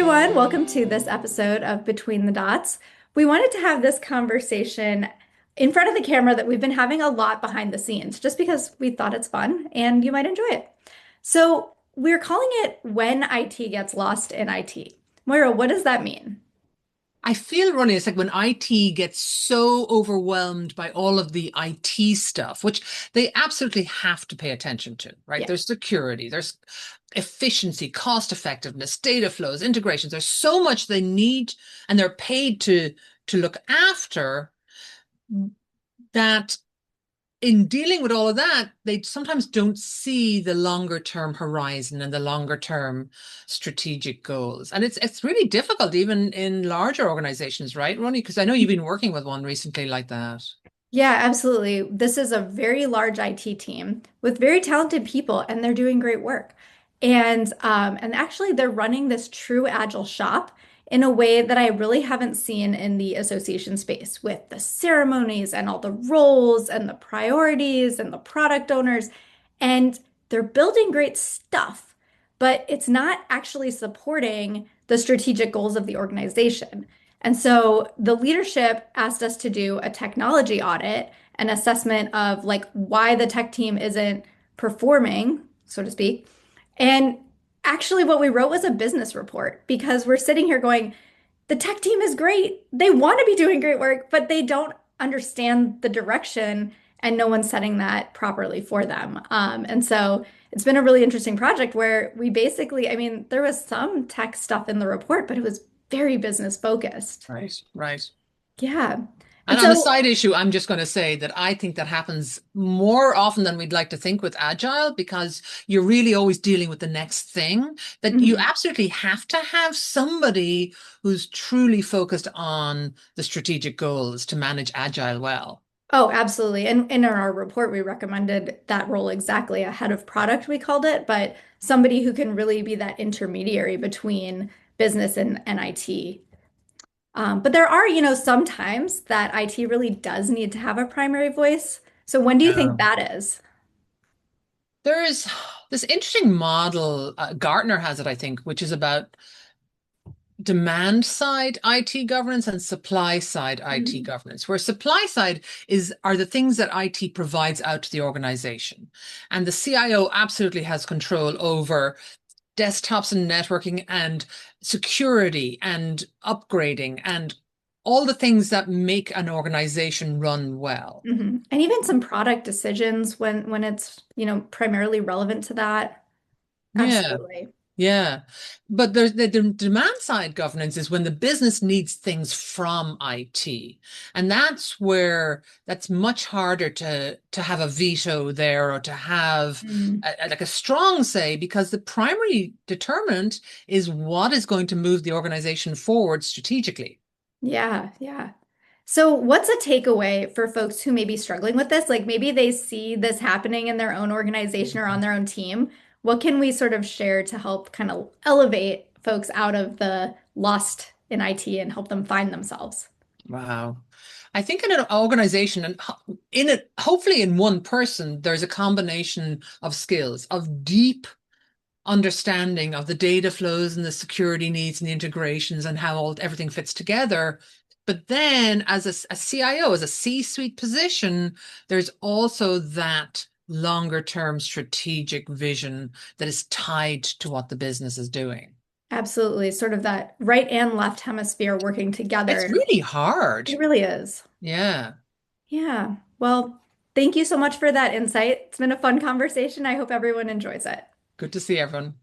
everyone. Welcome to this episode of Between the Dots. We wanted to have this conversation in front of the camera that we've been having a lot behind the scenes, just because we thought it's fun and you might enjoy it. So, we're calling it When IT Gets Lost in IT. Moira, what does that mean? I feel, Ronnie, it's like when IT gets so overwhelmed by all of the IT stuff, which they absolutely have to pay attention to, right? Yeah. There's security, there's efficiency, cost effectiveness, data flows, integrations. There's so much they need and they're paid to look after that in dealing with all of that, they sometimes don't see the longer term horizon and the longer term strategic goals. And it's really difficult even in larger organizations, right, Ronnie? Because I know you've been working with one recently like that. Yeah, absolutely. This is a very large IT team with very talented people, and they're doing great work. And actually, they're running this true agile shop in a way that I really haven't seen in the association space with the ceremonies and all the roles and the priorities and the product owners. And they're building great stuff, but it's not actually supporting the strategic goals of the organization. And so the leadership asked us to do a technology audit, an assessment of like why the tech team isn't performing, so to speak. And actually, what we wrote was a business report because we're sitting here going, the tech team is great. They want to be doing great work, but they don't understand the direction and no one's setting that properly for them. And so it's been a really interesting project where we basically, I mean, there was some tech stuff in the report, but it was very business focused. Right, right. Yeah. And And on a so, side issue, I'm just going to say that I think that happens more often than we'd like to think with Agile because you're really always dealing with the next thing, that you mhm. absolutely have to have somebody who's truly focused on the strategic goals to manage Agile well. Oh, absolutely. And in our report, we recommended that role exactly a head of product, we called it, but somebody who can really be that intermediary between business and IT. But there are, sometimes that IT really does need to have a primary voice. So when do you Yeah. think that is? There is this interesting model, Gartner has it, I think, which is about demand side IT governance and supply side IT Mhm. governance, where supply side are the things that IT provides out to the organization. And the CIO absolutely has control over desktops and networking and security and upgrading and all the things that make an organization run well. Mhm. And even some product decisions when it's, primarily relevant to that. Yeah. Absolutely. Yeah. But there's the demand side governance is when the business needs things from IT. And that's where that's much harder to have a veto there or to have Mm. like a strong say because the primary determinant is what is going to move the organization forward strategically. Yeah, yeah. So, what's a takeaway for folks who may be struggling with this? Like maybe they see this happening in their own organization or on their own team. What can we sort of share to help kind of elevate folks out of the lost in IT and help them find themselves? Wow. I think in an organization and in it, hopefully in one person, there's a combination of skills, of deep understanding of the data flows and the security needs and the integrations and how everything fits together. But then as a CIO, as a C-suite position, there's also that longer term strategic vision that is tied to what the business is doing. Absolutely. Sort of that right and left hemisphere working It's together. really hard. It really is. Yeah. Yeah. Well, thank you so much for that insight. It's been a fun conversation. I hope everyone enjoys it. Good to see everyone.